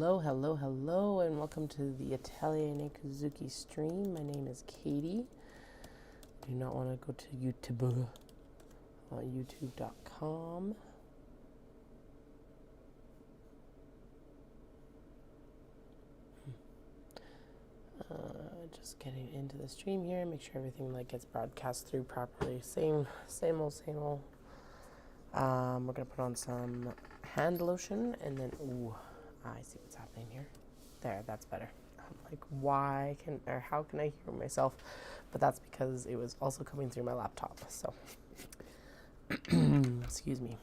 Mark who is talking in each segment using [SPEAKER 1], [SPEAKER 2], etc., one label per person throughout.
[SPEAKER 1] Hello, and welcome to the Italian Kazuki stream. My name is Katie. Do not want to go to YouTube on youtube.com. Just getting into the stream here, make sure everything gets broadcast through properly. Same old. We're gonna put on some hand lotion and then I see what's happening here. There, that's better. I'm like, how can I hear myself? But that's because it was also coming through my laptop. So, excuse me.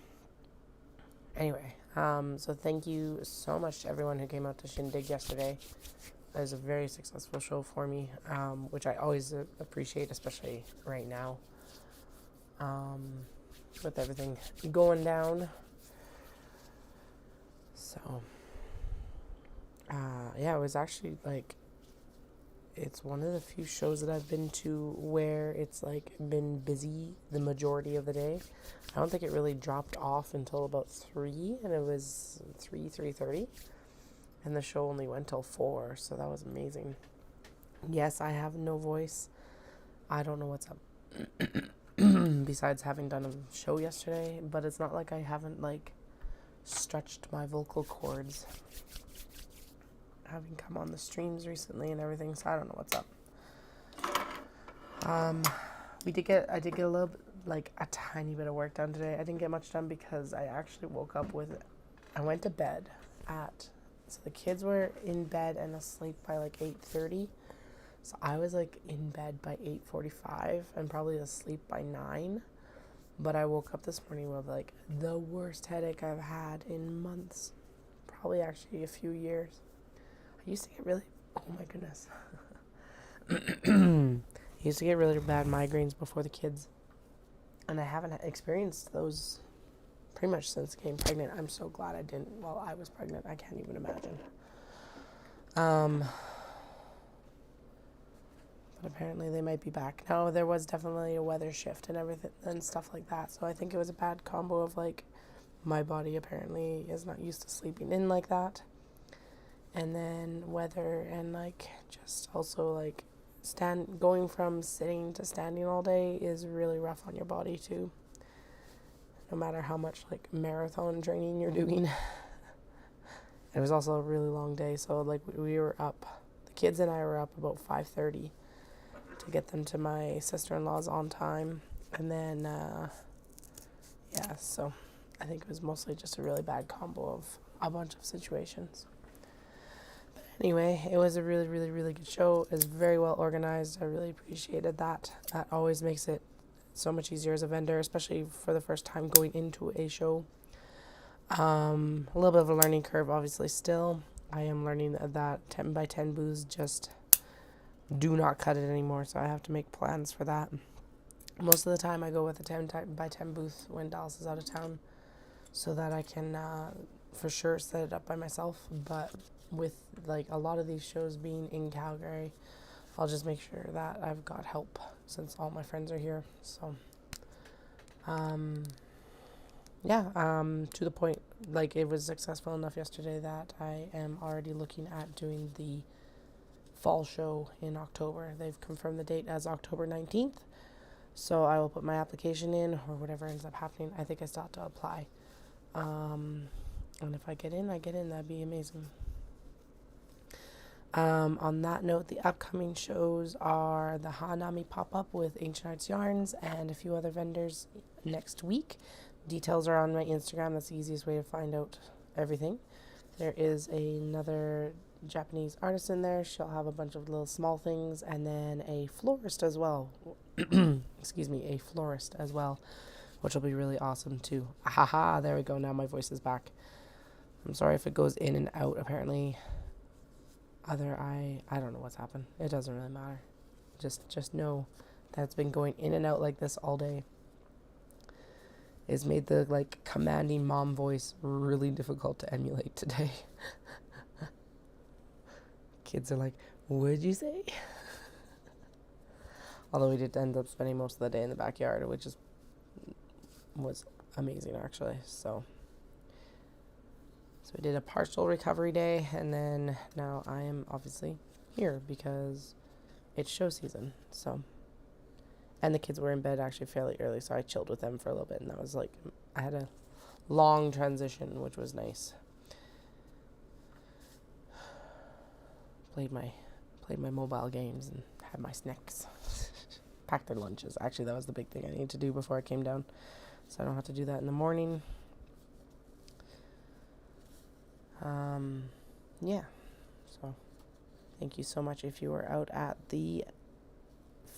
[SPEAKER 1] Anyway, so thank you so much to everyone who came out to Shindig yesterday. It was a very successful show for me, which I always appreciate, especially right now, with everything going down. So, yeah, it was actually it's one of the few shows that I've been to where it's been busy the majority of the day. I don't think it really dropped off until about 3, and it was 3:30. And the show only went till 4, so that was amazing. Yes, I have no voice. I don't know what's up. Besides having done a show yesterday, but it's not like I haven't stretched my vocal cords, having come on the streams recently and everything, so I don't know what's up. I did get a little a tiny bit of work done today. I didn't get much done because I actually woke up I went to bed so the kids were in bed and asleep by 8:30. So I was in bed by 8:45 and probably asleep by 9. But I woke up this morning with the worst headache I've had in months. Probably actually a few years. I used to get oh my goodness. I used to get really bad migraines before the kids. And I haven't experienced those pretty much since getting pregnant. I'm so glad I didn't while I was pregnant. I can't even imagine. But apparently they might be back. No, there was definitely a weather shift and everything and stuff like that. So I think it was a bad combo of my body apparently is not used to sleeping in like that. And then weather and just also going from sitting to standing all day is really rough on your body too. No matter how much marathon training you're doing. It was also a really long day, so we were up, the kids and I were up about 5:30 to get them to my sister-in-law's on time. And then yeah, so I think it was mostly just a really bad combo of a bunch of situations. But anyway, it was a really, really, really good show. It was very well organized. I really appreciated that. That always makes it so much easier as a vendor, especially for the first time going into a show. A little bit of a learning curve, obviously, still. I am learning that 10 by 10 booths just do not cut it anymore, so I have to make plans for that. Most of the time I go with a 10 by 10 booth when Dallas is out of town, so that I can for sure set it up by myself. But with a lot of these shows being in Calgary, I'll just make sure that I've got help since all my friends are here. So, to the point, it was successful enough yesterday that I am already looking at doing the fall show in October. They've confirmed the date as October 19th. So I will put my application in, or whatever ends up happening. I think I still have to apply. And if I get in, That'd be amazing. On that note, the upcoming shows are the Hanami Popup with Ancient Arts Yarns and a few other vendors next week. Details are on my Instagram. That's the easiest way to find out everything. There is another Japanese artist in there. She'll have a bunch of little small things, and then a florist as well. Excuse me, a florist as well, which will be really awesome too. Ahaha, there we go. Now my voice is back. I'm sorry if it goes in and out. Apparently I don't know what's happened. It doesn't really matter. Just know that it's been going in and out like this all day. It's made the commanding mom voice really difficult to emulate today. Kids are what'd you say? Although we did end up spending most of the day in the backyard, which was amazing actually. So So we did a partial recovery day, and then now I am obviously here because it's show season. So, and the kids were in bed actually fairly early, so I chilled with them for a little bit, and that was like, I had a long transition, which was nice. Played my mobile games and had my snacks. Packed their lunches. Actually, that was the big thing I needed to do before I came down, so I don't have to do that in the morning. Yeah, so thank you so much if you were out at the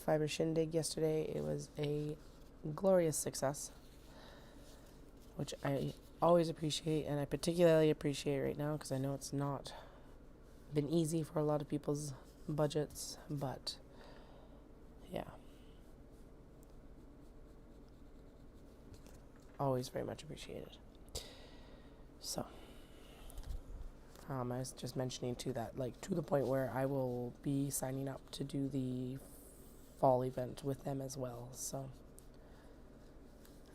[SPEAKER 1] Fibre Shindig yesterday. It was a glorious success, which I always appreciate, and I particularly appreciate right now because I know it's not been easy for a lot of people's budgets, but yeah, always very much appreciated. So I was just mentioning too that, like, to the point where I will be signing up to do the fall event with them as well. So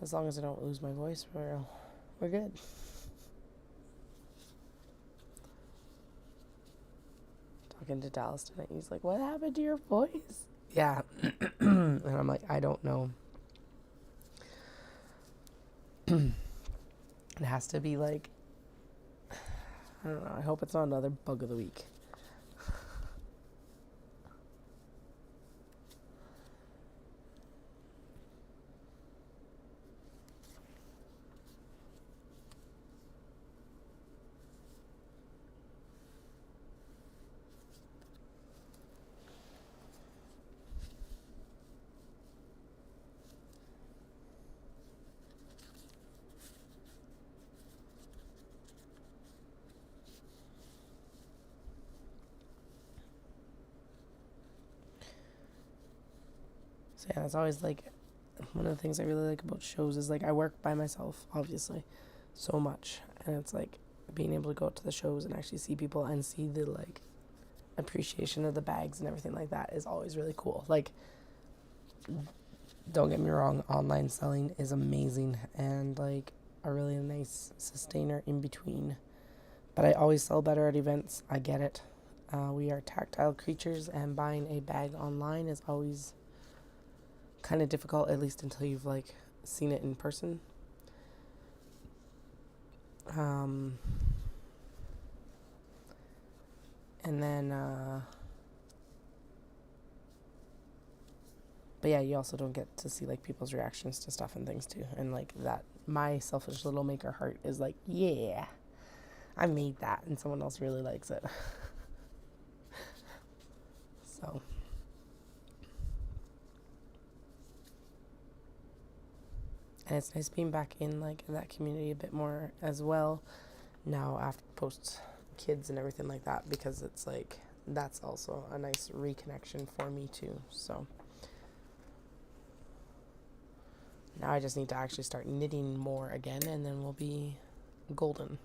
[SPEAKER 1] as long as I don't lose my voice, we're good. Talking to Dallas tonight, he's like, "What happened to your voice?" Yeah, and I'm like, I don't know. It has to be like, I don't know. I hope it's not another bug of the week. So yeah, it's always like one of the things I really like about shows is like I work by myself, obviously, so much, and it's like being able to go out to the shows and actually see people and see the like appreciation of the bags and everything like that is always really cool. Like, don't get me wrong, online selling is amazing and like a really nice sustainer in between, but I always sell better at events. I get it. We are tactile creatures, and buying a bag online is always kind of difficult, at least until you've like seen it in person. And then but yeah, you also don't get to see like people's reactions to stuff and things too, and like that, my selfish little maker heart is like, yeah, I made that and someone else really likes it. So and it's nice being back in like that community a bit more as well now after post kids and everything like that, because it's like that's also a nice reconnection for me too. So now I just need to actually start knitting more again, and then we'll be golden.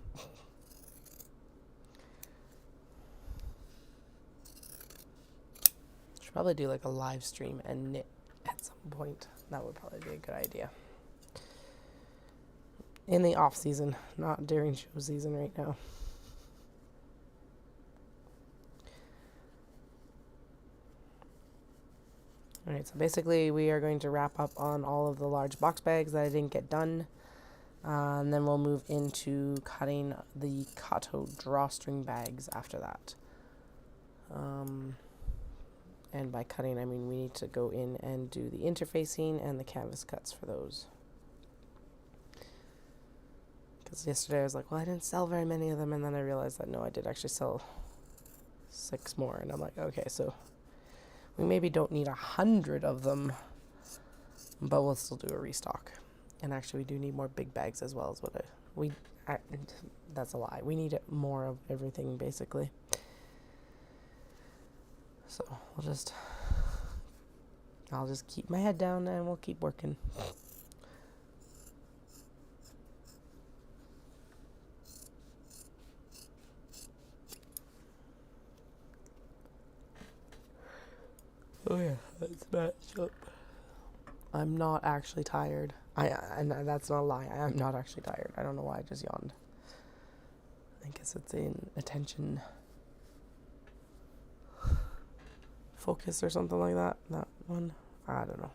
[SPEAKER 1] Should probably do like a live stream and knit at some point. That would probably be a good idea. In the off season, not during show season right now. Alright, so basically we are going to wrap up on all of the large box bags that I didn't get done. And then we'll move into cutting the Kato drawstring bags after that. And by cutting, I mean we need to go in and do the interfacing and the canvas cuts for those. Because yesterday I was like, well, I didn't sell very many of them, and then I realized that no, I did actually sell 6 more, and I'm like, okay, so we maybe don't need 100 of them, but we'll still do a restock. And actually, we do need more big bags as well as that's a lie. We need more of everything, basically. So I'll just keep my head down and we'll keep working. Oh yeah, that's matched up. I'm not actually tired. And that's not a lie. I'm not actually tired. I don't know why I just yawned. I guess it's in attention focus or something like that. That one. I don't know.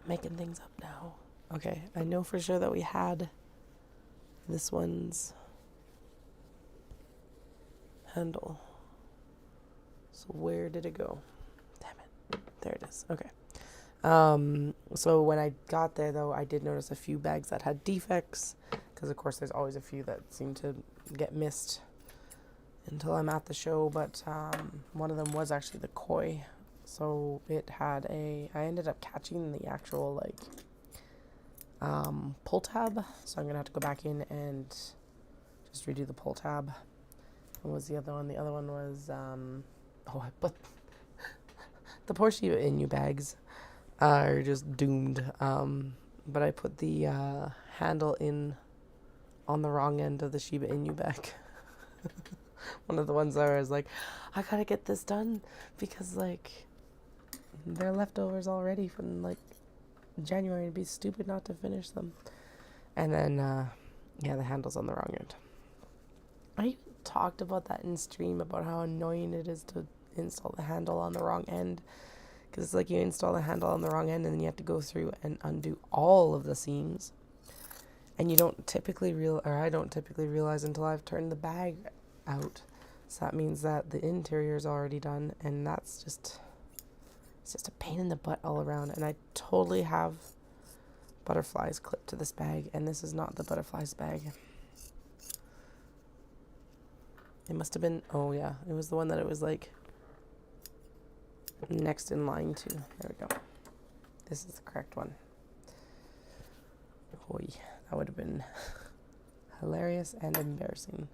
[SPEAKER 1] I'm making things up now. Okay, I know for sure that we had this one's handle. So where did it go? Damn it. There it is. Okay. So when I got there, though, I did notice a few bags that had defects, because of course there's always a few that seem to get missed until I'm at the show, but one of them was actually the koi. So it had I ended up catching the actual like pull tab, so I'm gonna have to go back in and just redo the pull tab. What was the other one? The other one was I put the poor Shiba Inu bags are just doomed. But I put the handle in on the wrong end of the Shiba Inu bag. One of the ones where I was like, I gotta get this done because like they're leftovers already from like January. It'd be stupid not to finish them. And then the handle's on the wrong end. I even talked about that in stream about how annoying it is to install the handle on the wrong end, because it's like you install the handle on the wrong end and then you have to go through and undo all of the seams, and you don't typically I don't typically realize until I've turned the bag out. So that means that the interior is already done, and it's just a pain in the butt all around. And I totally have butterflies clipped to this bag, and this is not the butterflies bag. It must have been, oh yeah, it was the one that it was like next in line to. There we go. This is the correct one. Oy, that would have been hilarious and embarrassing.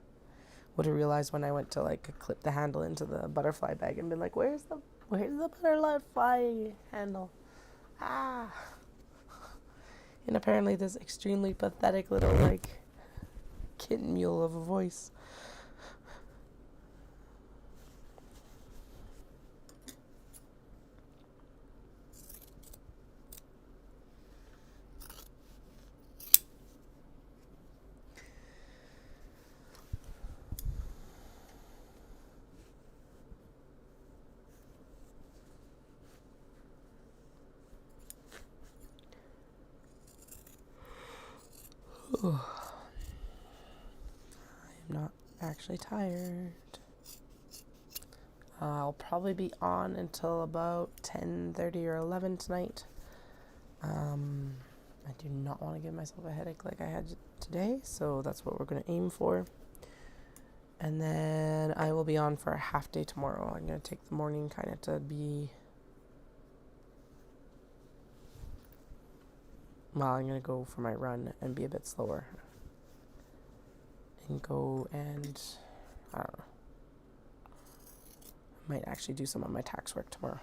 [SPEAKER 1] Would have realized when I went to like clip the handle into the butterfly bag and been like, where's the butterfly handle? Ah. And apparently this extremely pathetic little like kitten mule of a voice. I'm not actually tired. I'll probably be on until about 10:30 or 11 tonight. I do not want to give myself a headache like I had today, so that's what we're going to aim for. And then I will be on for a half day tomorrow. I'm going to take the morning kind of to be... Well, I'm going to go for my run and be a bit slower. And go and... I don't know. I might actually do some of my tax work tomorrow.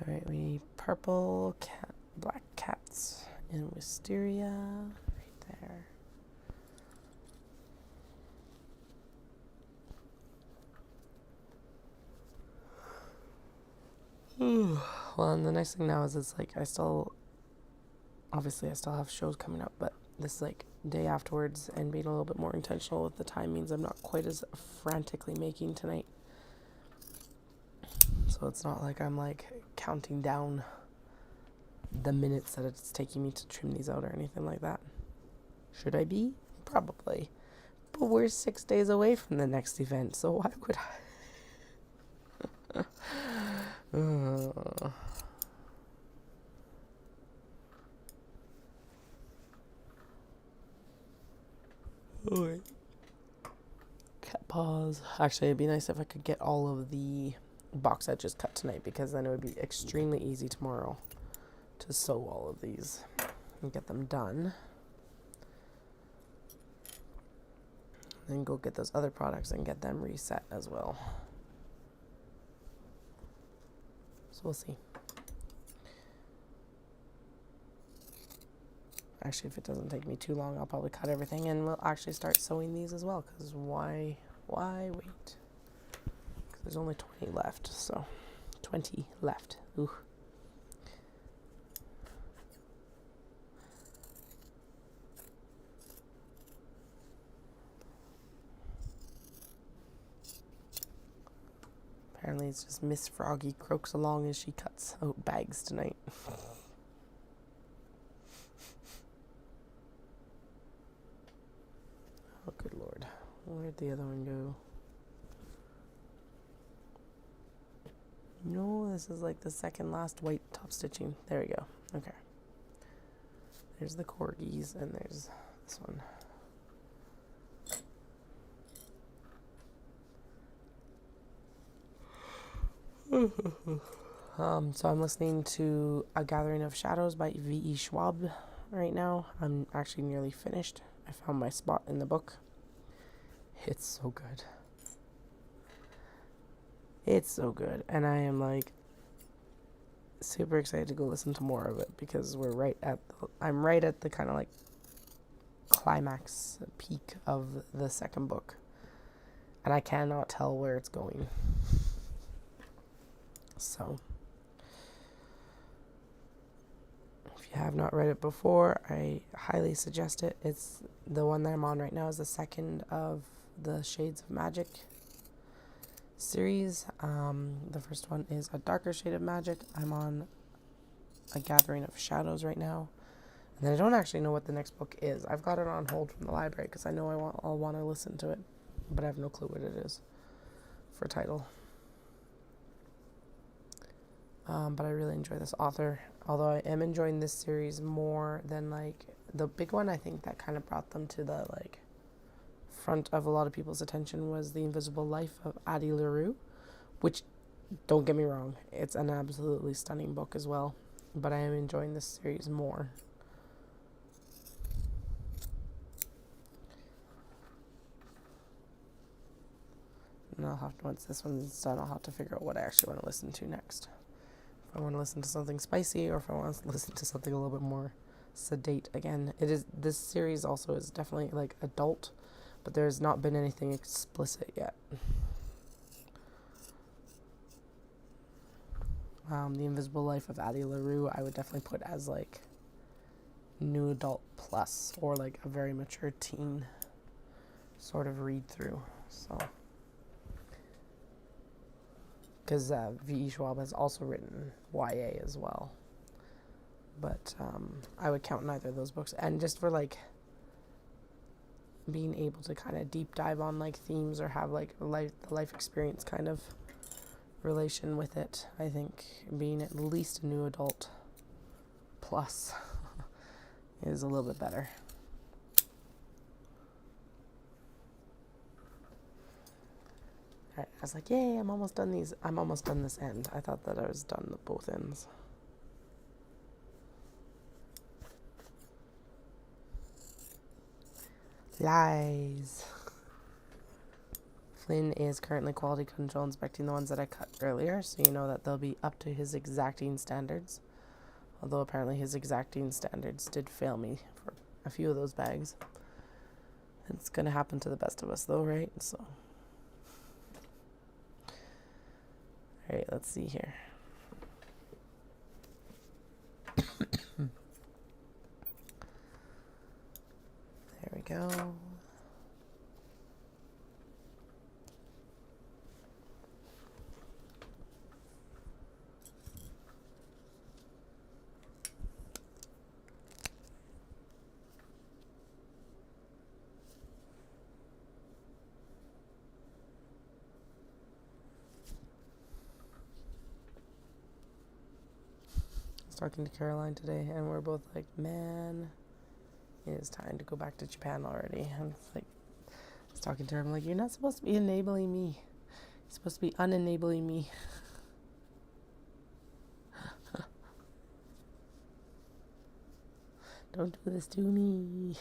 [SPEAKER 1] Alright, we need purple cat, black cats in wisteria right there. Well, and the nice thing now is it's like I still have shows coming up, but this like day afterwards and being a little bit more intentional with the time means I'm not quite as frantically making tonight. So it's not like I'm like counting down the minutes that it's taking me to trim these out or anything like that. Should I be? Probably. But we're 6 days away from the next event, so why would I? Cat paws. Actually, it'd be nice if I could get all of the box I just cut tonight, because then it would be extremely easy tomorrow to sew all of these and get them done. and go get those other products and get them reset as well. So we'll see. Actually, if it doesn't take me too long, I'll probably cut everything and we'll actually start sewing these as well, because why wait? Because there's only 20 left, so 20 left. Ooh. Apparently it's just Miss Froggy croaks along as she cuts out bags tonight. Oh, good Lord. Where'd the other one go? No, this is like the second last white top stitching. There we go. Okay. There's the corgis, and there's this one. So I'm listening to A Gathering of Shadows by V.E. Schwab right now. I'm actually nearly finished. I found my spot in the book. It's so good. It's so good. And I am like super excited to go listen to more of it, because I'm right at the kind of like climax peak of the second book. And I cannot tell where it's going. So, if you have not read it before, I highly suggest it. It's the one that I'm on right now is the second of the Shades of Magic series. The first one is A Darker Shade of Magic. I'm on A Gathering of Shadows right now. And then I don't actually know what the next book is. I've got it on hold from the library because I know I'll want to listen to it, but I have no clue what it is for title. But I really enjoy this author, although I am enjoying this series more than like the big one. I think that kind of brought them to the like front of a lot of people's attention was The Invisible Life of Addie LaRue, which, don't get me wrong, it's an absolutely stunning book as well, but I am enjoying this series more. And once this one's done, I'll have to figure out what I actually want to listen to next. If I want to listen to something spicy, or if I want to listen to something a little bit more sedate. Again, this series also is definitely like adult, but there's not been anything explicit yet. The Invisible Life of Addie LaRue I would definitely put as like new adult plus, or like a very mature teen sort of read through. So, because V.E. Schwab has also written YA as well, but I would count neither of those books. And just for like being able to kind of deep dive on like themes, or have like the life experience kind of relation with it, I think being at least a new adult plus is a little bit better. I was like, yay, I'm almost done this end. I thought that I was done at both ends. Lies. Flynn is currently quality control inspecting the ones that I cut earlier, so you know that they'll be up to his exacting standards. Although apparently his exacting standards did fail me for a few of those bags. It's going to happen to the best of us though, right? So, alright, let's see here. There we go. Talking to Caroline today, and we're both like, man, it is time to go back to Japan already. And it's like, I was talking to her, I'm like, you're not supposed to be enabling me. You're supposed to be unenabling me. Don't do this to me.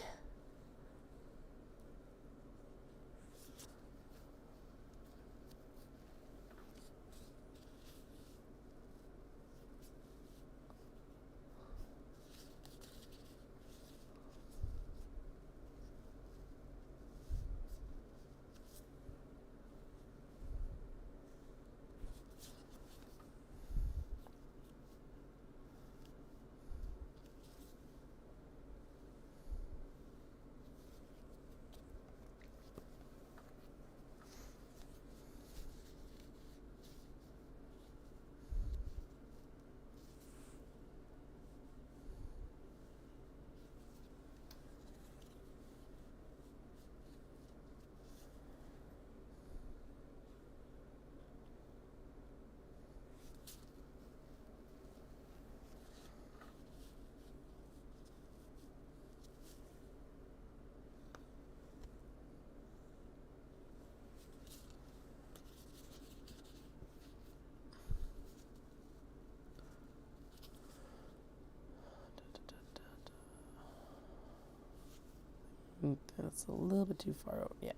[SPEAKER 1] That's a little bit too far over. Yeah.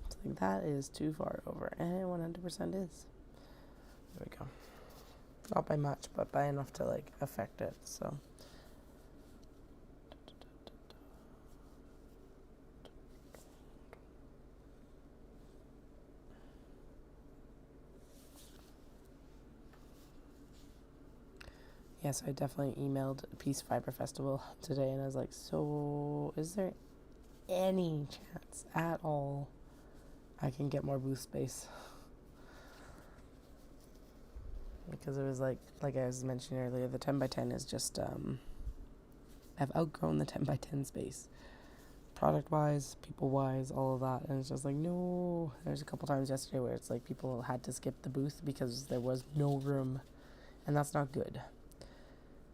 [SPEAKER 1] It's like that is too far over. And 100% is. There we go. Not by much, but by enough to like affect it. So. Yes, I definitely emailed Peace Fibre Festival today, and I was like, so is there any chance at all I can get more booth space? Because it was like I was mentioning earlier, the 10 by 10 is just, I've outgrown the 10 by 10 space. Product-wise, people-wise, all of that, and it's just like, no. There's a couple times yesterday where it's like people had to skip the booth because there was no room, and that's not good.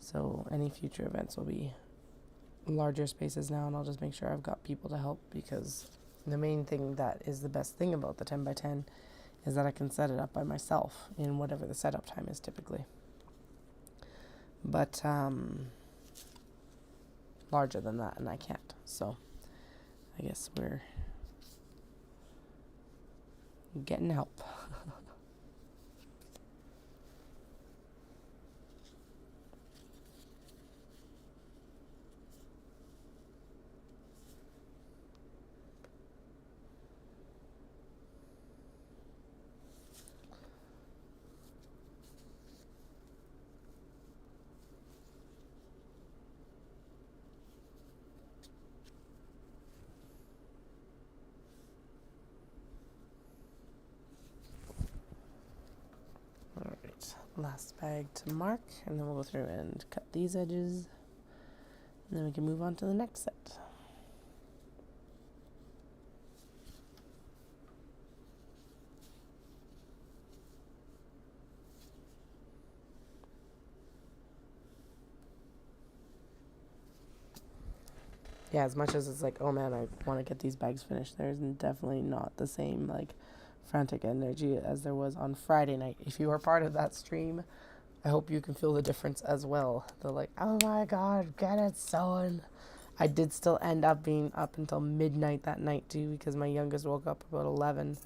[SPEAKER 1] So any future events will be larger spaces now, and I'll just make sure I've got people to help, because the main thing that is the best thing about the 10 by 10 is that I can set it up by myself in whatever the setup time is typically. But larger than that, and I can't. So I guess we're getting help. Last bag to mark, and then we'll go through and cut these edges, and then we can move on to the next set. Yeah, as much as it's like, oh man, I want to get these bags finished, there's definitely not the same like frantic energy as there was on Friday night. If you were part of that stream, I hope you can feel the difference as well. The like, oh my god, get it sewn. I did still end up being up until midnight that night too, because my youngest woke up about 11,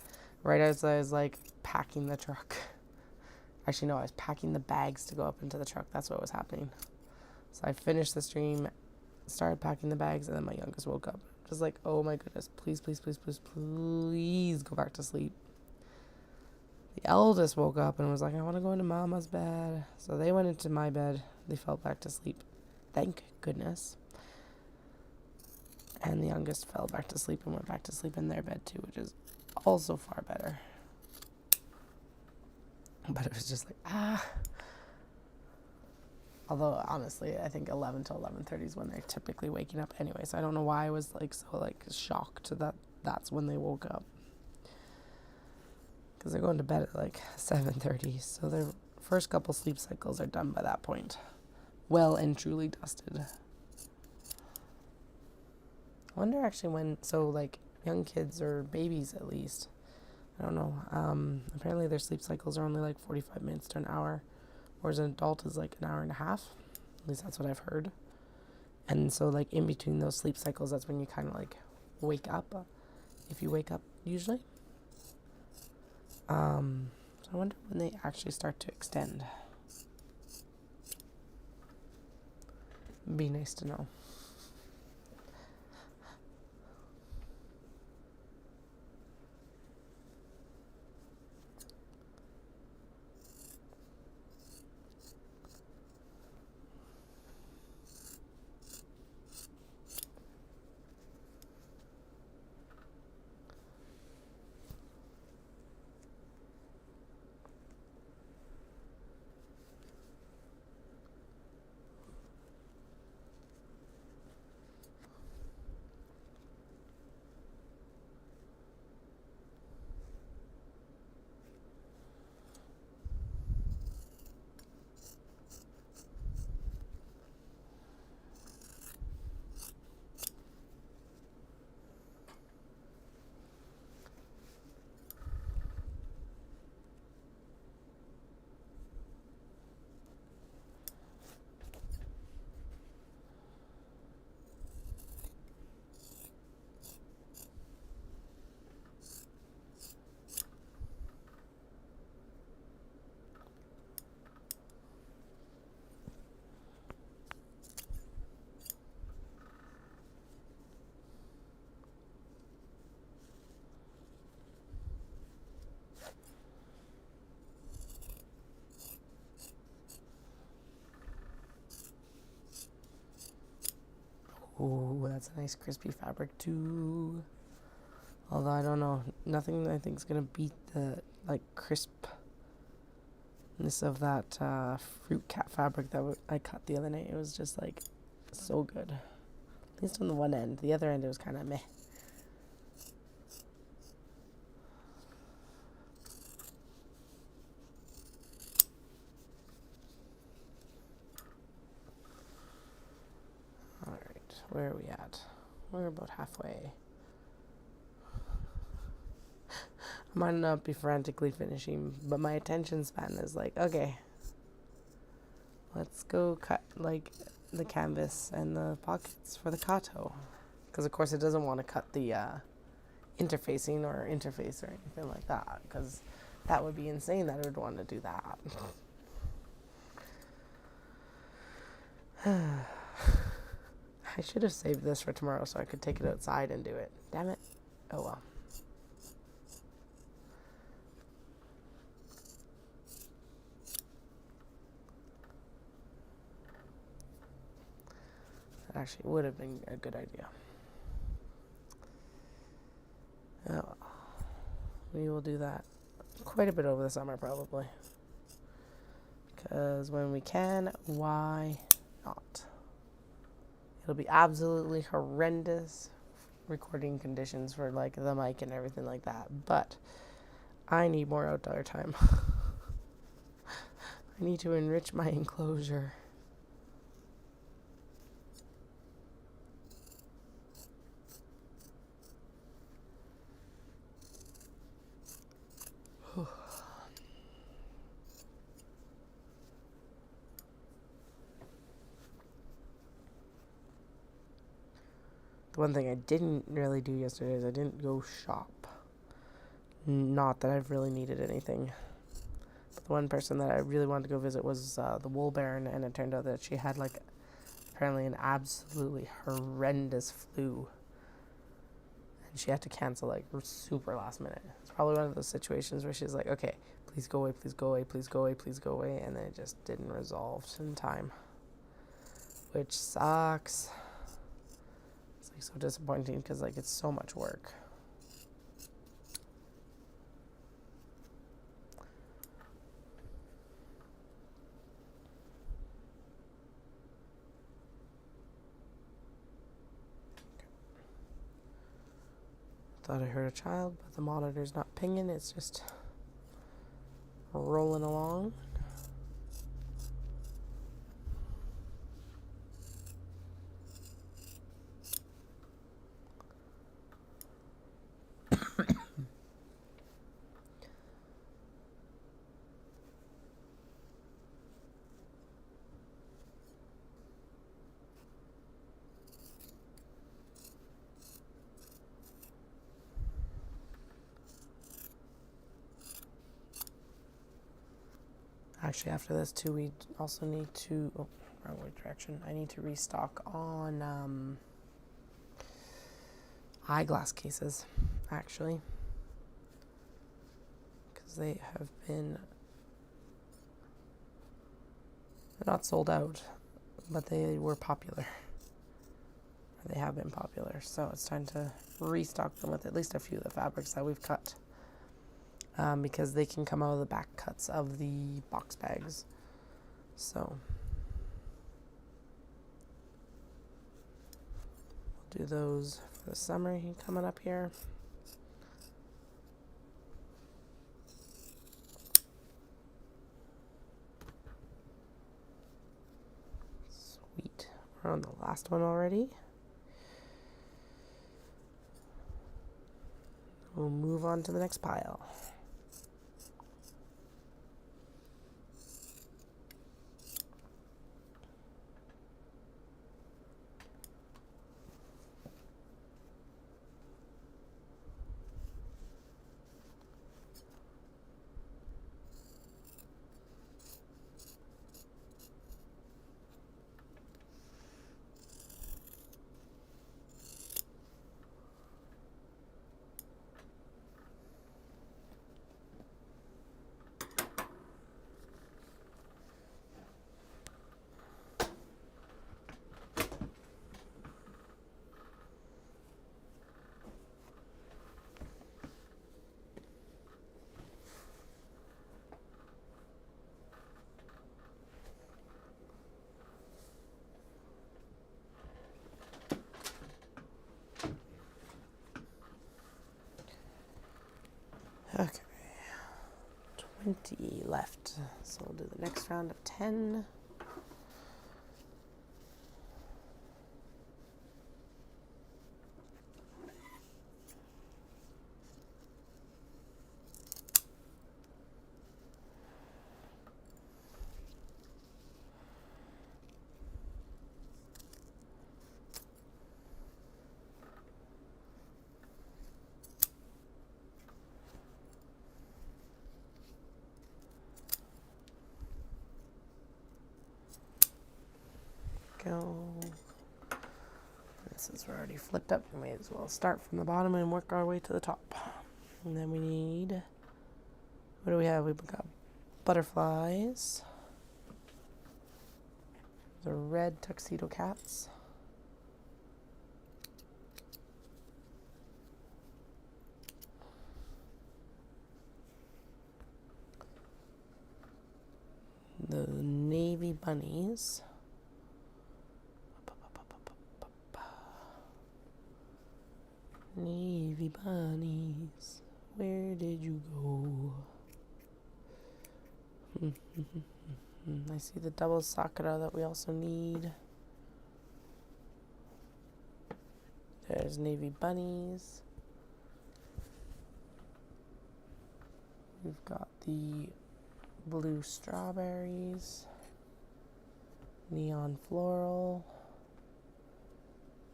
[SPEAKER 1] right as I was like packing the truck. Actually, no, I was packing the bags to go up into the truck. That's what was happening. So I finished the stream, started packing the bags, and then my youngest woke up. Just like, oh my goodness, please, please, please, please, please go back to sleep. The eldest woke up and was like, I want to go into mama's bed. So they went into my bed. They fell back to sleep. Thank goodness. And the youngest fell back to sleep and went back to sleep in their bed too, which is also far better. But it was just like, Although, honestly, I think 11 to 11:30 is when they're typically waking up anyway. So I don't know why I was like so like shocked that that's when they woke up. Because they're going to bed at like 7:30. So their first couple sleep cycles are done by that point. Well and truly dusted. I wonder actually when, so like young kids or babies at least, I don't know. Apparently their sleep cycles are only like 45 minutes to an hour. Whereas an adult is like an hour and a half. At least that's what I've heard. And so like in between those sleep cycles, that's when you kind of like wake up. If you wake up usually. So I wonder when they actually start to extend. Be nice to know. that's a nice crispy fabric too. Although I don't know, nothing I think is gonna beat the like crispness of that fruit cat fabric that I cut the other night. It was just like so good. At least on the one end. The other end it was kind of meh. Alright, where are we at? We're about halfway. I might not be frantically finishing, but my attention span is like, okay, let's go cut like the canvas and the pockets for the kato. Because of course it doesn't want to cut the interfacing or interface or anything like that, because that would be insane that it would want to do that. I should have saved this for tomorrow so I could take it outside and do it. Damn it. Oh well. That actually would have been a good idea. Oh well. We will do that quite a bit over the summer probably. Because when we can, why not? It'll be absolutely horrendous recording conditions for like the mic and everything like that. But I need more outdoor time. I need to enrich my enclosure. The one thing I didn't really do yesterday is I didn't go shop. Not that I've really needed anything. But the one person that I really wanted to go visit was the Wool Baron, and it turned out that she had like apparently an absolutely horrendous flu. And she had to cancel like super last minute. It's probably one of those situations where she's like, okay, please go away, please go away, please go away, please go away. And then it just didn't resolve in time. Which sucks. It's like so disappointing because like it's so much work. Thought I heard a child, but the monitor's not pinging, it's just rolling along. Actually, after this too, we also need to, wrong way direction. I need to restock on eyeglass cases, actually, because they have been, they're not sold out, but they were popular. They have been popular, so it's time to restock them with at least a few of the fabrics that we've cut. Because they can come out of the back cuts of the box bags. So we'll do those for the summer coming up here. Sweet. We're on the last one already. We'll move on to the next pile. Okay. 20 left. So we'll do the next round of 10. Go. Since we're already flipped up, we may as well start from the bottom and work our way to the top. And then we need, what do we have? We've got butterflies, the red tuxedo cats, the navy bunnies, navy bunnies, where did you go? I see the double sakura that we also need. There's navy bunnies. We've got the blue strawberries, neon floral,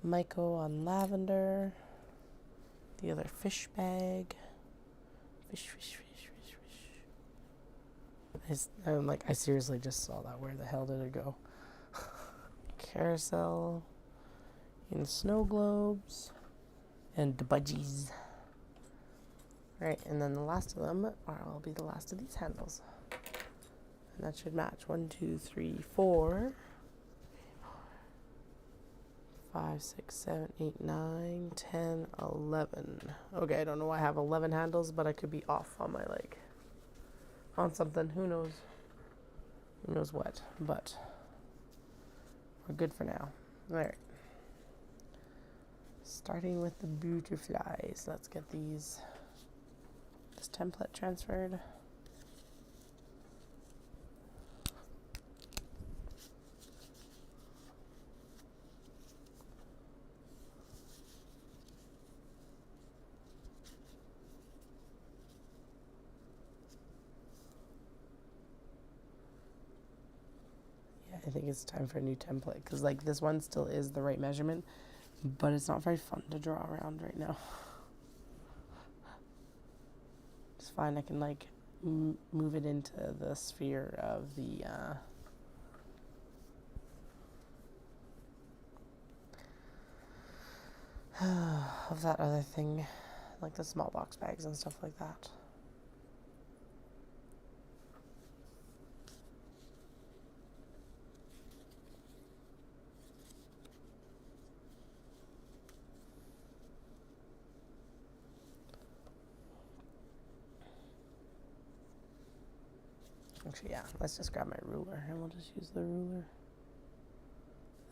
[SPEAKER 1] Maiko on lavender, the other fish bag, fish. I'm like, I seriously just saw that. Where the hell did it go? Carousel, in snow globes, and the budgies. Right, and then the last of them will be the last of these handles. And that should match. 1, 2, 3, 4, 5, 6, 7, 8, 9, 10, 11. Okay, I don't know why I have 11 handles, but I could be off on my, on something. Who knows? Who knows what? But we're good for now. All right. Starting with the butterflies. Let's get this template transferred. I think it's time for a new template because this one still is the right measurement, but it's not very fun to draw around right now. It's fine. I can move it into the sphere of the of that other thing, like the small box bags and stuff like that. Actually, yeah, let's just grab my ruler and we'll just use the ruler.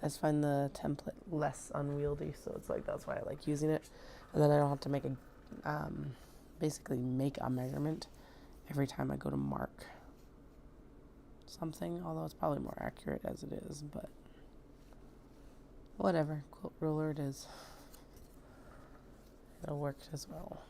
[SPEAKER 1] I just find the template less unwieldy, so it's that's why I like using it. And then I don't have to basically make a measurement every time I go to mark something, although it's probably more accurate as it is, but whatever, quilt ruler it is. It'll work as well.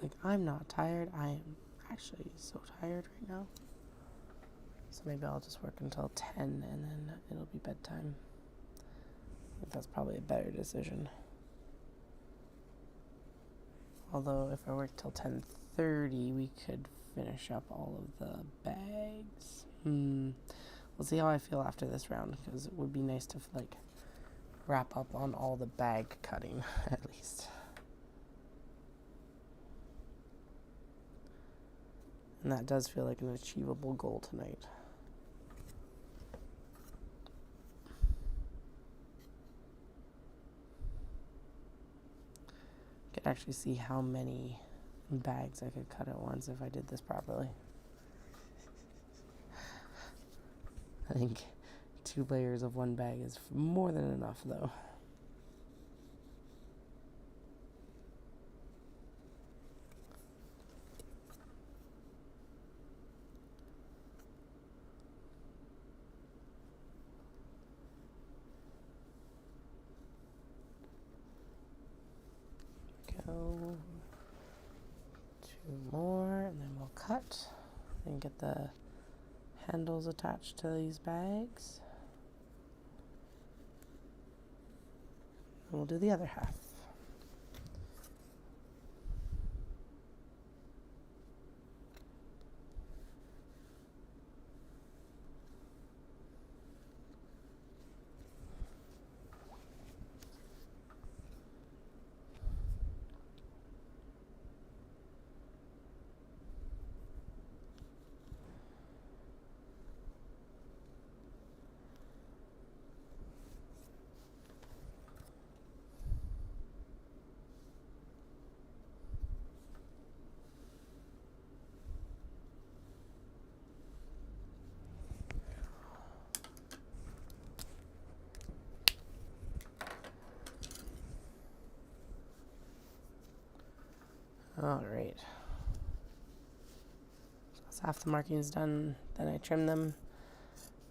[SPEAKER 1] Like, I'm not tired. I am actually so tired right now. So maybe I'll just work until 10 and then it'll be bedtime. I think that's probably a better decision. Although if I work till 10:30, we could finish up all of the bags. We'll see how I feel after this round, because it would be nice to like wrap up on all the bag cutting at least. And that does feel like an achievable goal tonight. I could actually see how many bags I could cut at once if I did this properly. I think 2 layers of one bag is more than enough, though. Go 2 more, and then we'll cut and get the handles attached to these bags. And we'll do the other half. All right. So half the markings done. Then I trim them.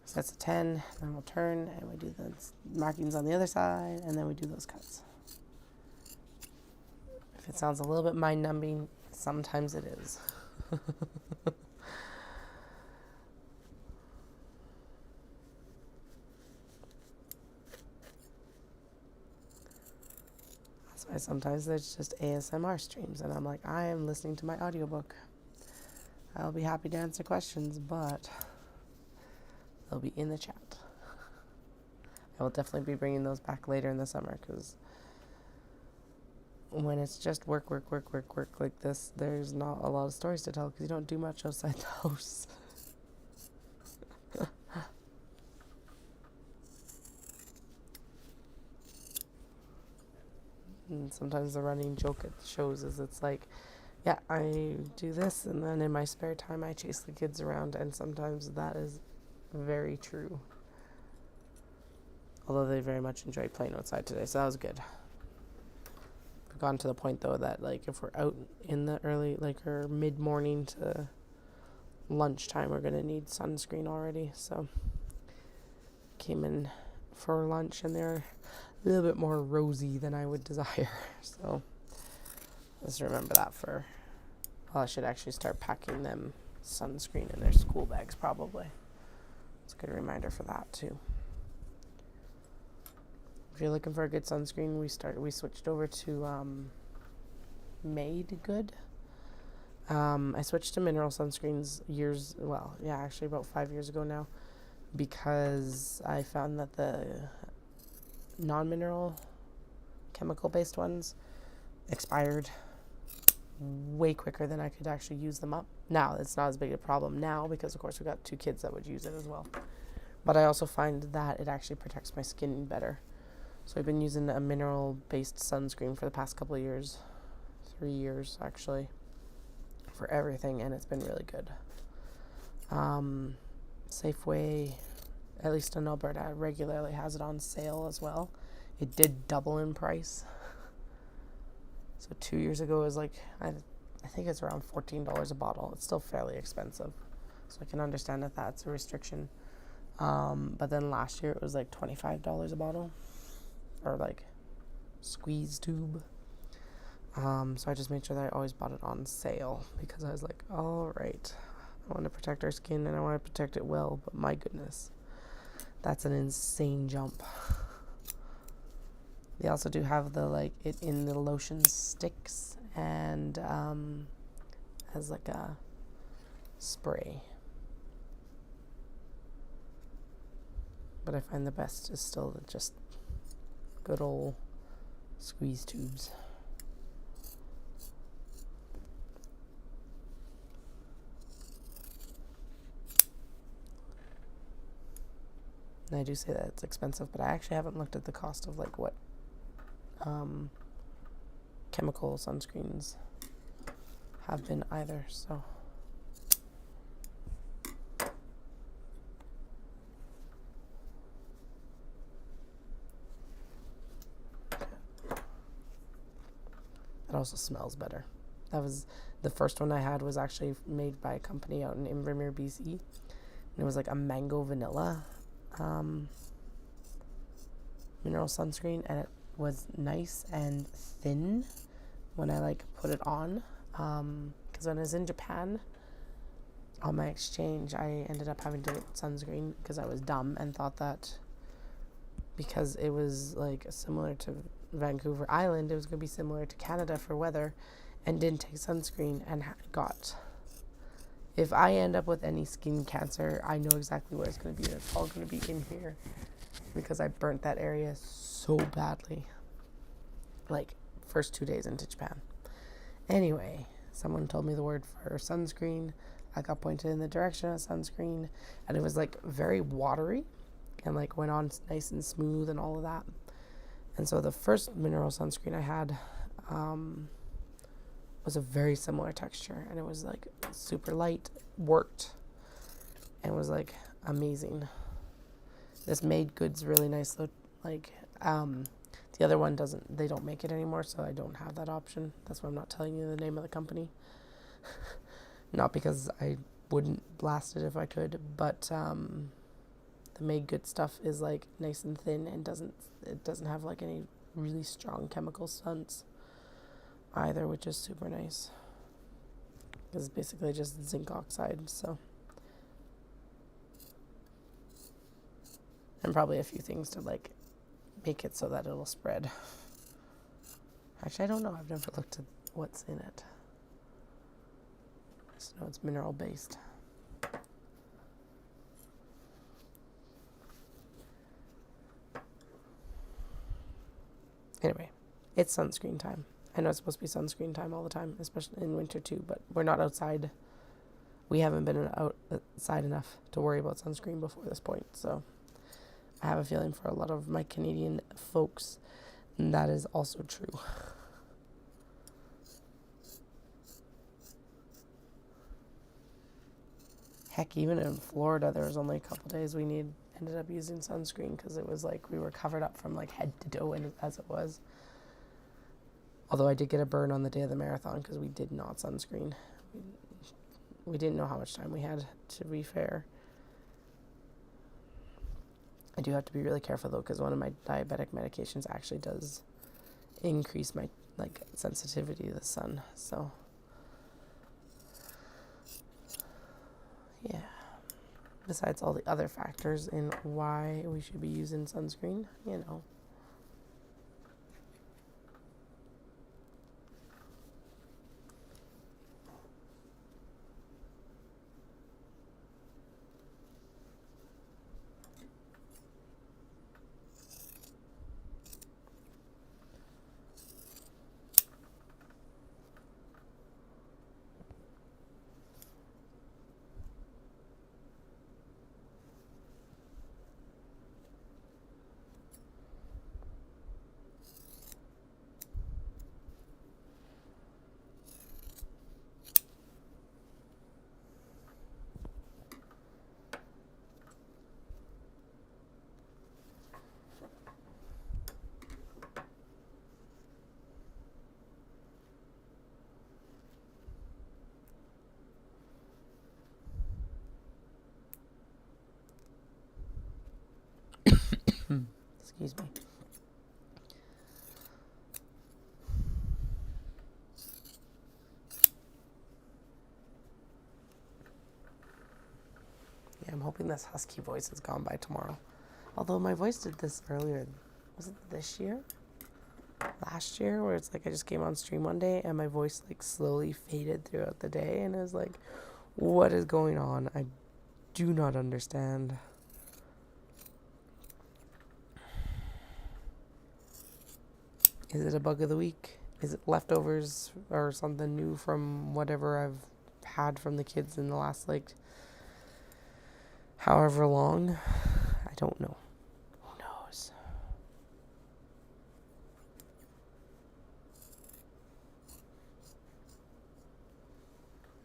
[SPEAKER 1] So that's a 10. Then we'll turn and we do the markings on the other side, and then we do those cuts. If it sounds a little bit mind-numbing, sometimes it is. That's why sometimes there's just ASMR streams, and I'm like, I am listening to my audiobook. I'll be happy to answer questions, but they'll be in the chat. I will definitely be bringing those back later in the summer, because when it's just work like this, there's not a lot of stories to tell, because you don't do much outside the house. And sometimes the running joke at shows is it's like, yeah, I do this, and then in my spare time I chase the kids around, and sometimes that is very true. Although they very much enjoyed playing outside today, so that was good. We've gotten to the point, though, that like if we're out in the early, like, or mid-morning to lunchtime, we're going to need sunscreen already. So came in for lunch, and they're a little bit more rosy than I would desire. So let's remember that for, well, I should actually start packing them sunscreen in their school bags, probably. It's a good reminder for that, too. If you're looking for a good sunscreen, we switched over to Made Good. I switched to mineral sunscreens about 5 years ago now, because I found that the non-mineral chemical-based ones expired way quicker than I could actually use them up. Now, it's not as big a problem now, because of course we've got 2 kids that would use it as well. But I also find that it actually protects my skin better. So I've been using a mineral-based sunscreen for the past couple of years, 3 years actually, for everything, and it's been really good. Safeway, at least in Alberta, regularly has it on sale as well. It did double in price. So 2 years ago it was like, I think it's around $14 a bottle. It's still fairly expensive, so I can understand that that's a restriction. But then last year it was like $25 a bottle, or like squeeze tube. So I just made sure that I always bought it on sale because I was like, all right, I want to protect our skin and I want to protect it well, but my goodness, that's an insane jump. They also do have the like it in the lotion sticks and as like a spray. But I find the best is still just good old squeeze tubes. And I do say that it's expensive, but I actually haven't looked at the cost of like what chemical sunscreens have been either, so. It also smells better. That was the first one I had was actually made by a company out in Invermere, BC. And it was like a mango vanilla mineral sunscreen, and it was nice and thin when I like put it on. Because when I was in Japan on my exchange, I ended up having to get sunscreen because I was dumb and thought that because it was like similar to Vancouver Island, it was going to be similar to Canada for weather, and didn't take sunscreen and got. If I end up with any skin cancer, I know exactly where it's going to be. It's all going to be in here because I burnt that area so badly. Like, first 2 days into Japan. Anyway, someone told me the word for sunscreen. I got pointed in the direction of sunscreen, and it was like very watery and like went on nice and smooth and all of that. And so the first mineral sunscreen I had was a very similar texture, and it was like super light, worked, and was like amazing. This Made Good's really nice though. Like the other one they don't make it anymore, so I don't have that option. That's why I'm not telling you the name of the company. Not because I wouldn't blast it if I could, but the Made Good stuff is like nice and thin and doesn't have like any really strong chemical scents either, which is super nice. Because it's basically just zinc oxide, so. And probably a few things to like make it so that it'll spread. Actually, I don't know. I've never looked at what's in it. I just know it's mineral based. Anyway, it's sunscreen time. I know it's supposed to be sunscreen time all the time, especially in winter too, but we're not outside. We haven't been outside enough to worry about sunscreen before this point, so I have a feeling for a lot of my Canadian folks, that is also true. Heck, even in Florida, there was only a couple days we ended up using sunscreen because it was like we were covered up from like head to toe as it was. Although I did get a burn on the day of the marathon because we did not sunscreen. We didn't know how much time we had, to be fair. I do have to be really careful though, because one of my diabetic medications actually does increase my like sensitivity to the sun. So yeah. Besides all the other factors in why we should be using sunscreen, you know. I'm hoping this husky voice is gone by tomorrow. Although my voice did this earlier. Was it this year? Last year? Where it's like I just came on stream one day and my voice like slowly faded throughout the day. And it was like, what is going on? I do not understand. Is it a bug of the week? Is it leftovers or something new from whatever I've had from the kids in the last like however long? I don't know. Who knows?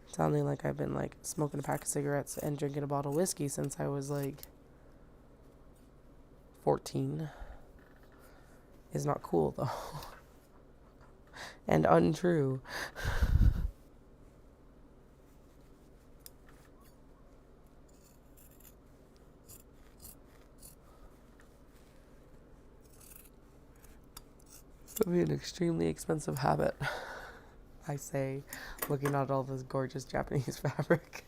[SPEAKER 1] Sounding like I've been like smoking a pack of cigarettes and drinking a bottle of whiskey since I was like 14 is not cool though. And untrue. It would be an extremely expensive habit, I say, looking at all this gorgeous Japanese fabric.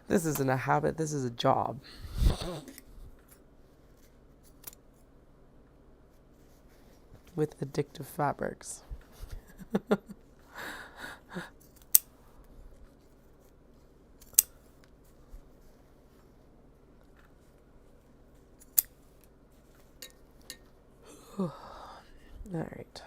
[SPEAKER 1] This isn't a habit, this is a job. With addictive fabrics. All right.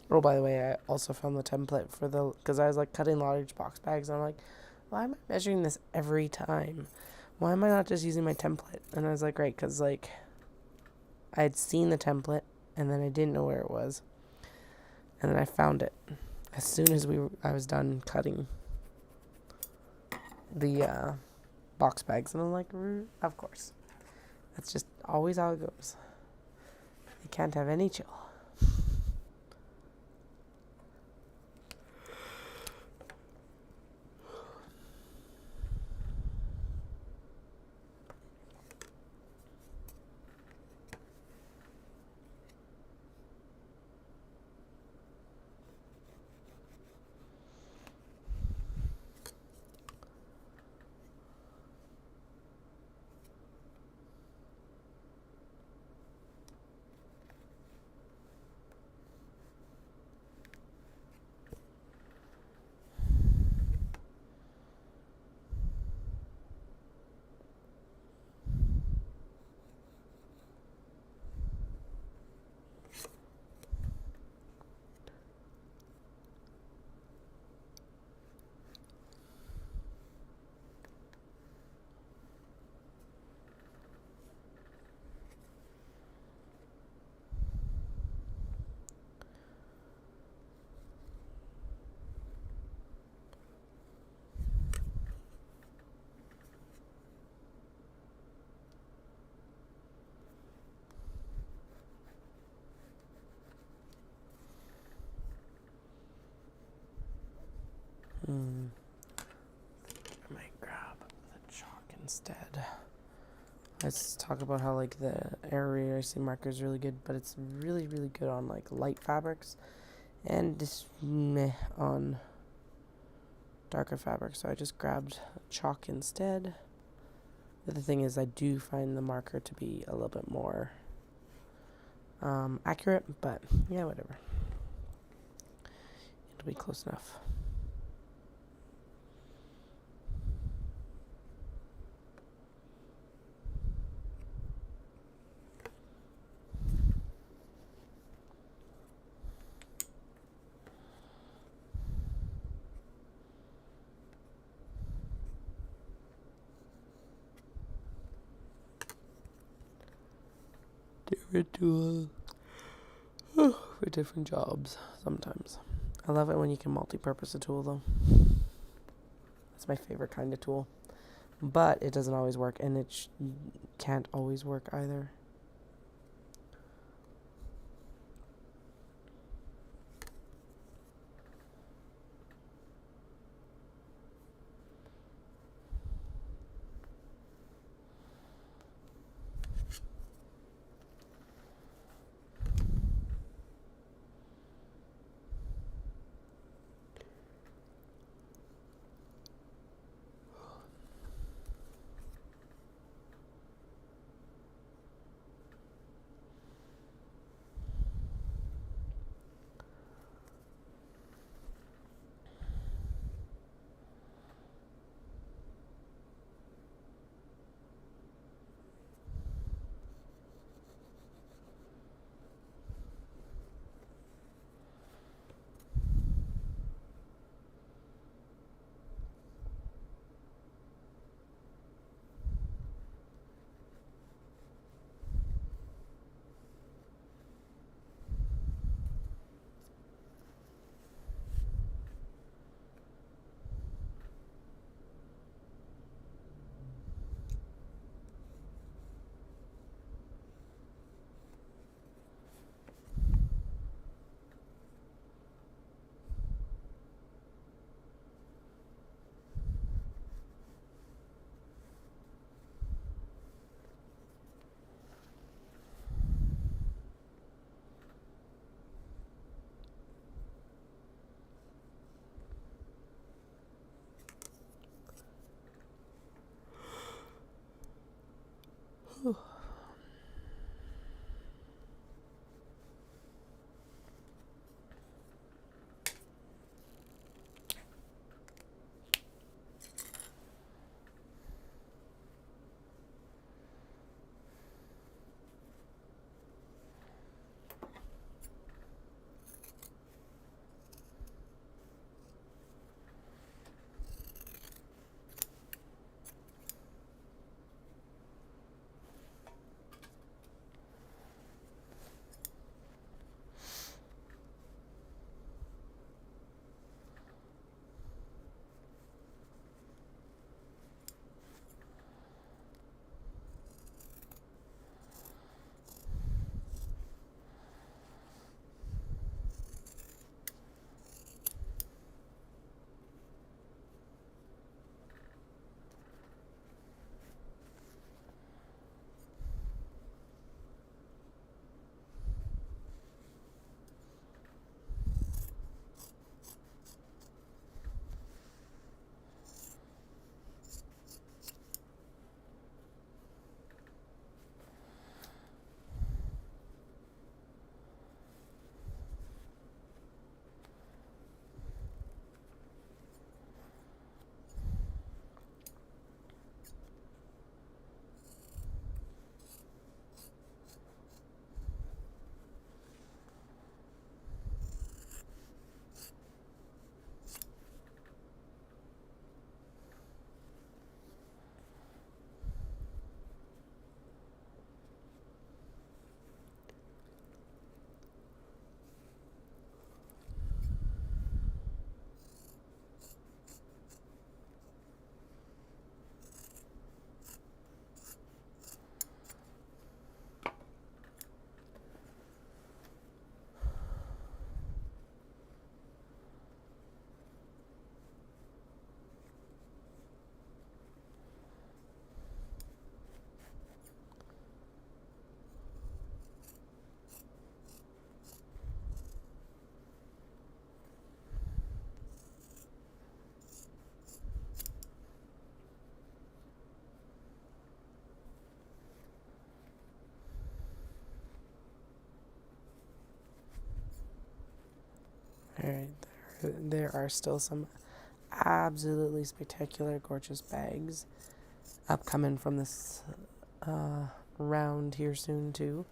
[SPEAKER 1] Oh, by the way, I also found the template for because I was like cutting large box bags and I'm like, why am I measuring this every time? Why am I not just using my template? And I was like, right, because like I had seen the template and then I didn't know where it was. And then I found it as soon as I was done cutting the box bags. And I'm like, of course. That's just always how it goes. You can't have any chill. I might grab the chalk instead. Let's talk about how like the area erasing marker is really good, but it's really, really good on like light fabrics and just meh on darker fabrics. So I just grabbed chalk instead. The other thing is I do find the marker to be a little bit more accurate, but yeah, whatever. It'll be close enough. Different tool for different jobs sometimes. I love it when you can multi-purpose a tool though. That's my favorite kind of tool. But it doesn't always work, and it can't always work either. Alright, there are still some absolutely spectacular, gorgeous bags upcoming from this round here soon too.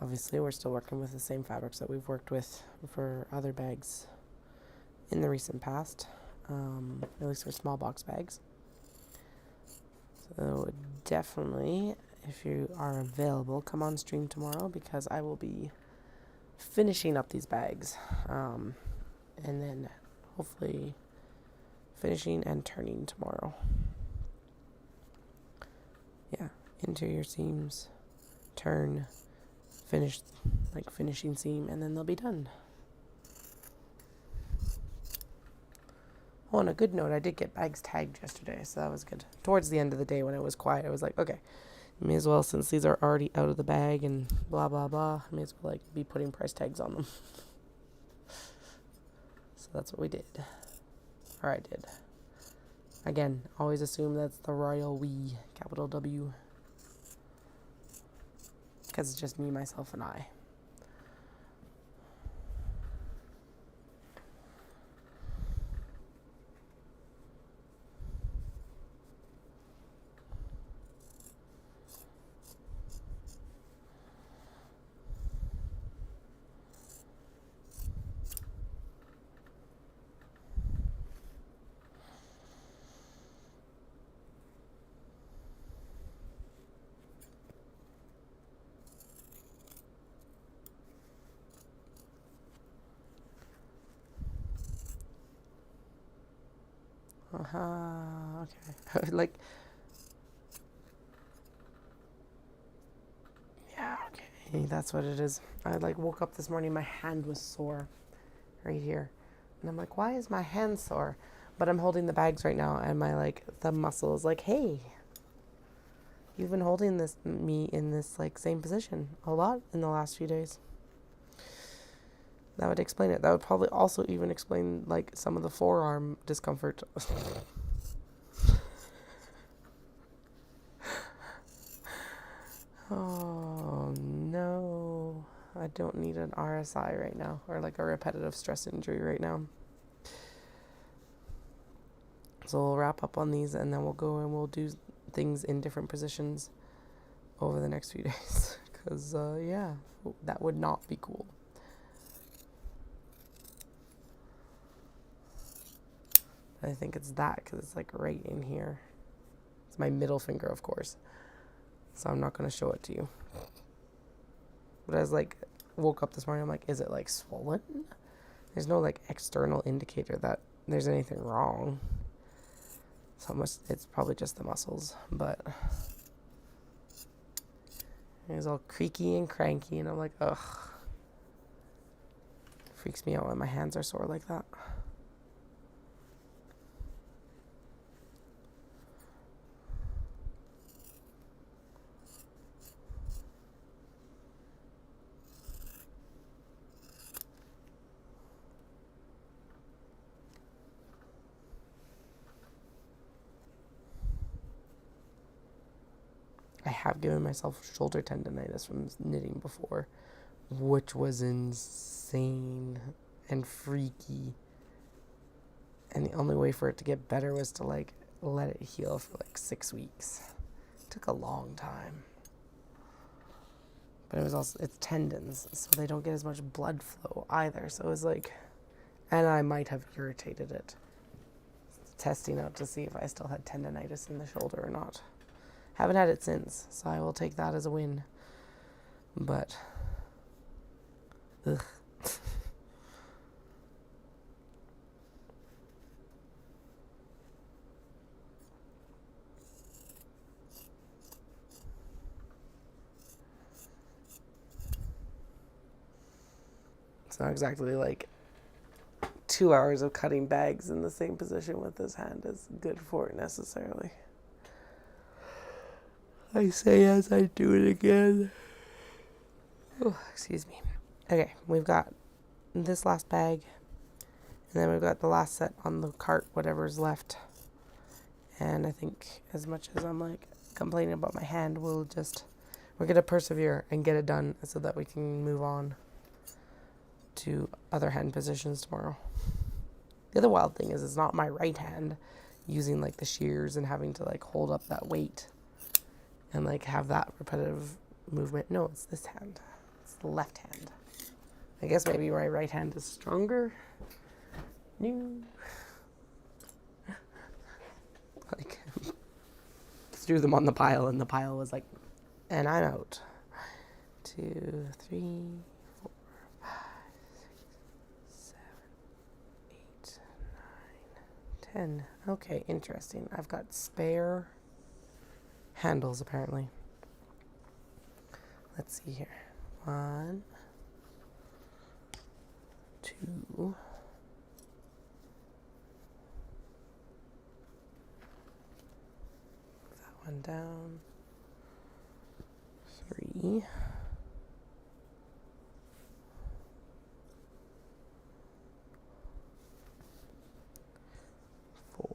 [SPEAKER 1] Obviously, we're still working with the same fabrics that we've worked with for other bags in the recent past, at least for small box bags. So definitely, if you are available, come on stream tomorrow because I will be finishing up these bags, and then hopefully finishing and turning tomorrow. Yeah, interior seams, turn, finish, like finishing seam, and then they'll be done. Oh, on a good note, I did get bags tagged yesterday, so that was good. Towards the end of the day when it was quiet, I was like, okay, may as well, since these are already out of the bag and blah, blah, blah, I may as well be putting price tags on them. So that's what we did. Or I did. Again, always assume that's the royal we, capital W. Because it's just me, myself, and I. Okay. Like, yeah, okay, that's what it is. I woke up this morning, my hand was sore right here. And I'm like, why is my hand sore? But I'm holding the bags right now, and my thumb muscle is like, hey, you've been holding me in this same position a lot in the last few days. That would explain it. That would probably also even explain some of the forearm discomfort. Oh no, I don't need an RSI right now, or a repetitive stress injury right now. So we'll wrap up on these, and then we'll go and we'll do things in different positions over the next few days. Because, yeah, that would not be cool. I think it's that, because it's right in here. It's my middle finger, of course. So I'm not going to show it to you. But I was woke up this morning, I'm like, is it swollen? There's no external indicator that there's anything wrong. So it's probably just the muscles, but it was all creaky and cranky, and I'm like, ugh. Freaks me out when my hands are sore like that. I have given myself shoulder tendonitis from knitting before, which was insane and freaky. And the only way for it to get better was to let it heal for 6 weeks. It took a long time. But it was also, it's tendons, so they don't get as much blood flow either. So it was and I might have irritated it. Testing out to see if I still had tendonitis in the shoulder or not. Haven't had it since, so I will take that as a win. But, ugh. It's not exactly 2 hours of cutting bags in the same position with this hand is good for it necessarily. I say as I do it again. Oh, excuse me. Okay, we've got this last bag, and then we've got the last set on the cart, whatever's left. And I think as much as I'm complaining about my hand, we're going to persevere and get it done so that we can move on to other hand positions tomorrow. The other wild thing is it's not my right hand using like the shears and having to like hold up that weight and like have that repetitive movement. No, it's this hand. It's the left hand. I guess maybe my right hand is stronger. No. Like, threw them on the pile and the pile was like, and I'm out. 2, 3, 4, 5, 6, 7, 8, 9, 10. Okay, interesting. I've got spare handles apparently. Let's see here. 1, 2. That one down. 3.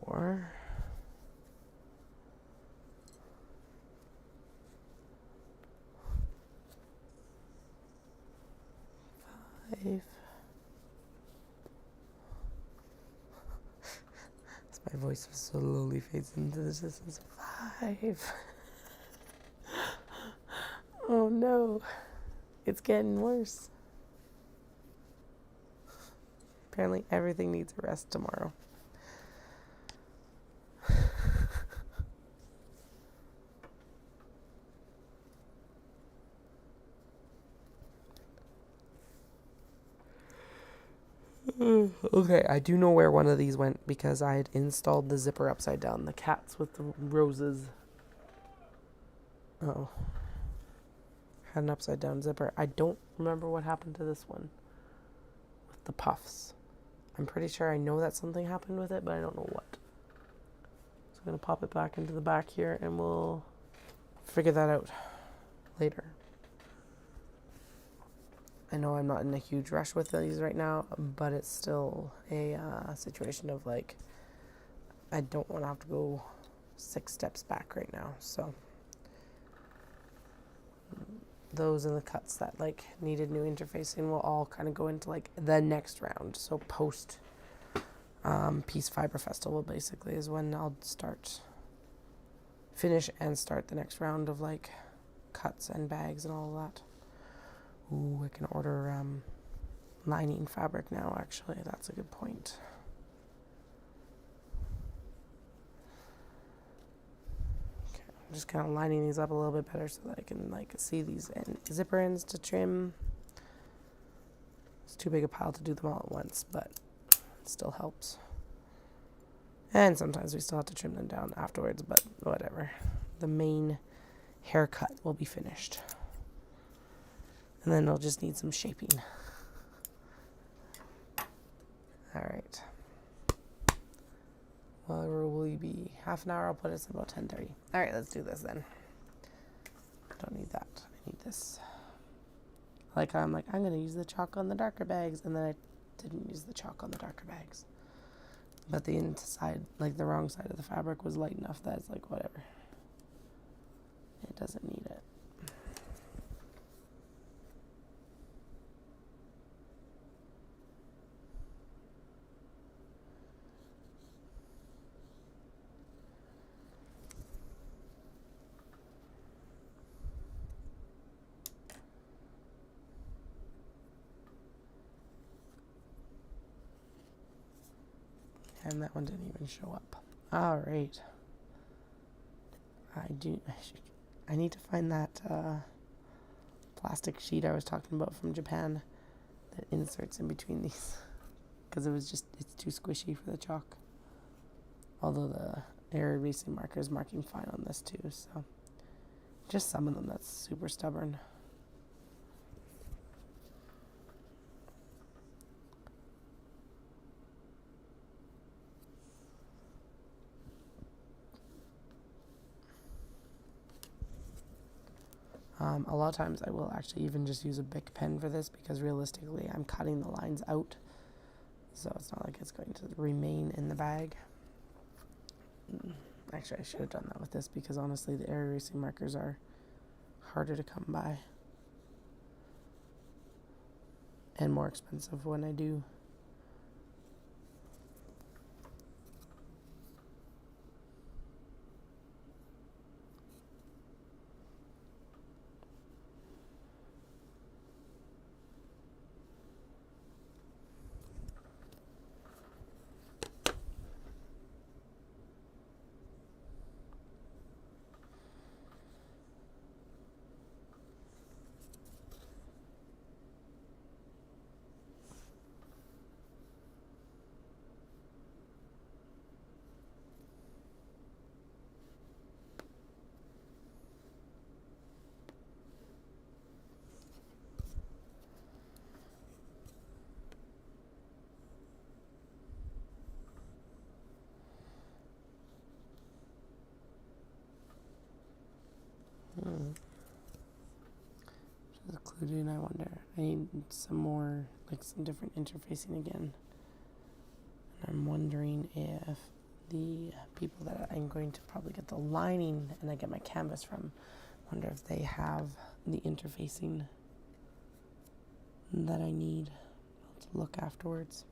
[SPEAKER 1] 4. 5. As my voice slowly fades into the distance. 5. Oh no, it's getting worse. Apparently everything needs a rest tomorrow. Okay, I do know where one of these went because I had installed the zipper upside down. The cats with the roses. Oh. Had an upside down zipper. I don't remember what happened to this one. With the puffs. I'm pretty sure I know that something happened with it, but I don't know what. So I'm going to pop it back into the back here and we'll figure that out later. I know I'm not in a huge rush with these right now, but it's still a situation of like, I don't want to have to go 6 steps back right now. So those and the cuts that like needed new interfacing will all kind of go into like the next round. So post Peace Fibre Festival basically is when I'll finish and start the next round of like cuts and bags and all of that. Ooh, I can order lining fabric now, actually. That's a good point. Okay, I'm just kind of lining these up a little bit better so that I can like see these zipper ends to trim. It's too big a pile to do them all at once, but it still helps. And sometimes we still have to trim them down afterwards, but whatever. The main haircut will be finished. And then it'll just need some shaping. Alright. Well, where will we be? Half an hour, I'll put us about 10:30. Alright, let's do this then. Don't need that. I need this. Like, I'm going to use the chalk on the darker bags, and then I didn't use the chalk on the darker bags. But the inside, like the wrong side of the fabric was light enough that it's like, whatever. It doesn't need it. And that one didn't even show up. All right. I need to find that plastic sheet I was talking about from Japan that inserts in between these. Because it's too squishy for the chalk. Although the air erasing marker is marking fine on this too, so. Just some of them that's super stubborn. A lot of times I will actually even just use a Bic pen for this because realistically I'm cutting the lines out. So it's not like it's going to remain in the bag. Actually, I should have done that with this because honestly the air erasing markers are harder to come by. and more expensive when I do. Included, I wonder. I need some more, like some different interfacing again. And I'm wondering if the people that I'm going to probably get the lining and I get my canvas from, wonder if they have the interfacing that I need to look afterwards.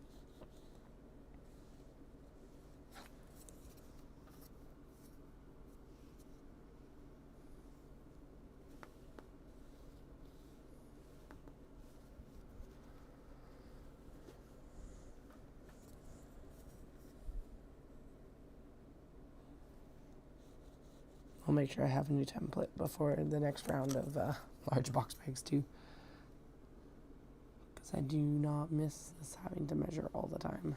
[SPEAKER 1] I'll make sure I have a new template before the next round of large box bags too. Because I do not miss this having to measure all the time.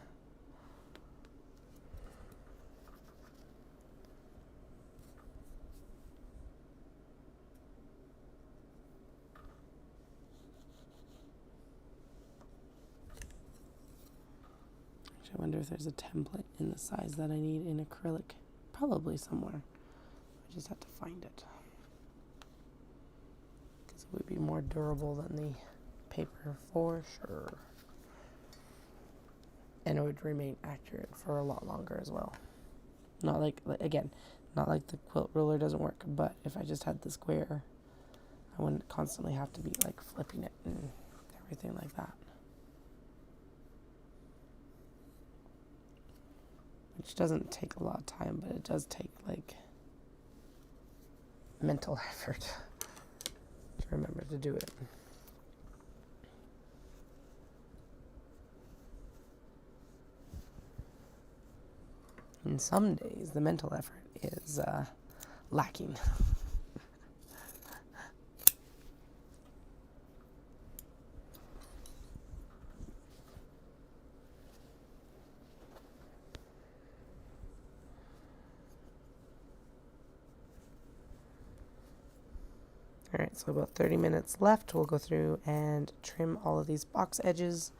[SPEAKER 1] Actually, I wonder if there's a template in the size that I need in acrylic. Probably somewhere. I just have to find it. Because it would be more durable than the paper for sure. And it would remain accurate for a lot longer as well. Not like the quilt ruler doesn't work, but if I just had the square, I wouldn't constantly have to be like flipping it and everything like that. Which doesn't take a lot of time, but it does take like mental effort to remember to do it. And some days the mental effort is lacking. Alright, so about 30 minutes left. We'll go through and trim all of these box edges.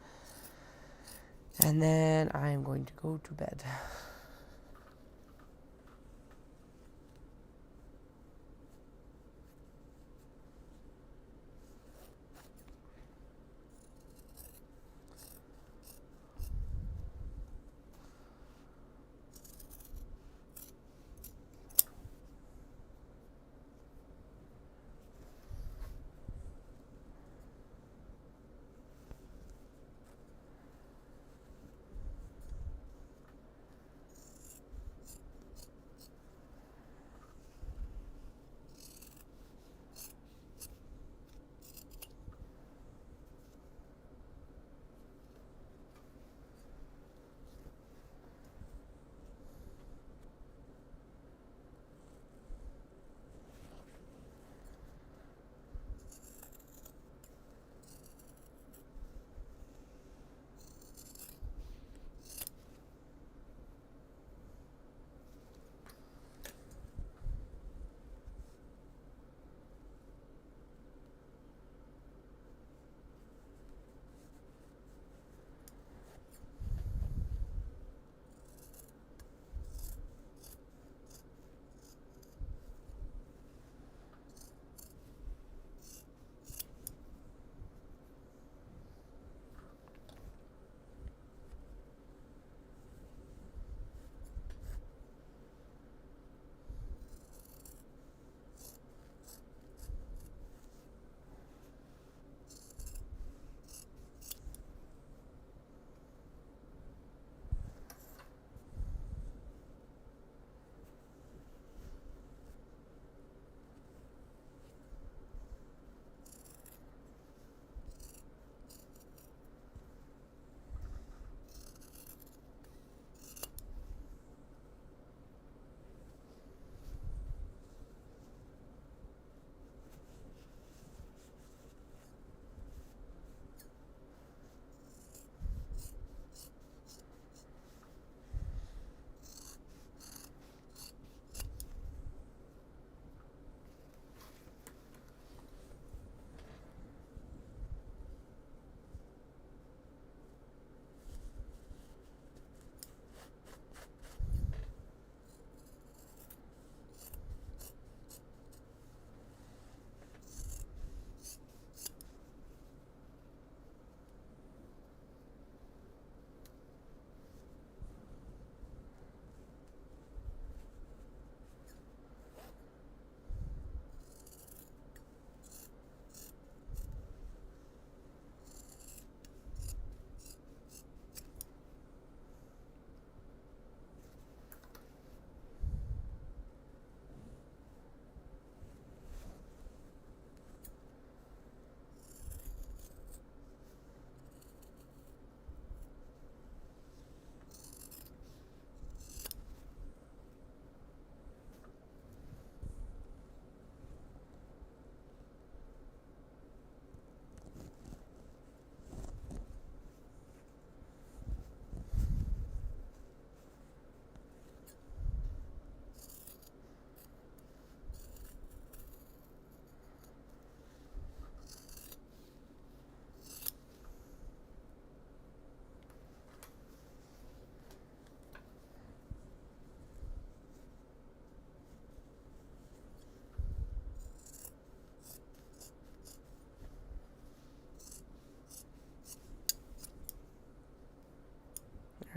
[SPEAKER 1] And then I am going to go to bed.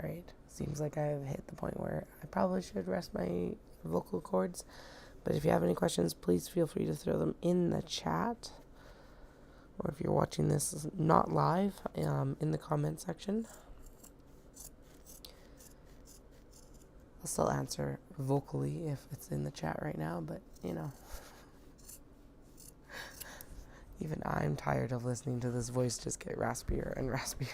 [SPEAKER 1] right? Seems like I've hit the point where I probably should rest my vocal cords. But if you have any questions, please feel free to throw them in the chat. Or if you're watching this not live, in the comment section. I'll still answer vocally if it's in the chat right now, but even I'm tired of listening to this voice just get raspier and raspier.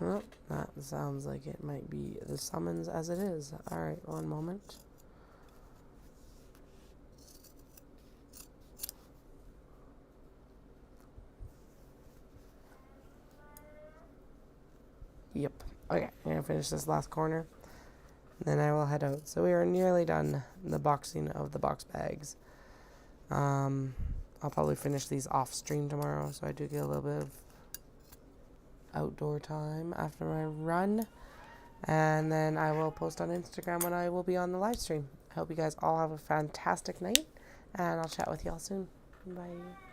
[SPEAKER 1] Well, that sounds like it might be the summons as it is. Alright, one moment. Yep. Okay, I'm going to finish this last corner. Then I will head out. So we are nearly done the boxing of the box bags. I'll probably finish these off stream tomorrow, so I do get a little bit of outdoor time after my run. And then I will post on Instagram when I will be on the live stream. I hope you guys all have a fantastic night, and I'll chat with y'all soon. Bye.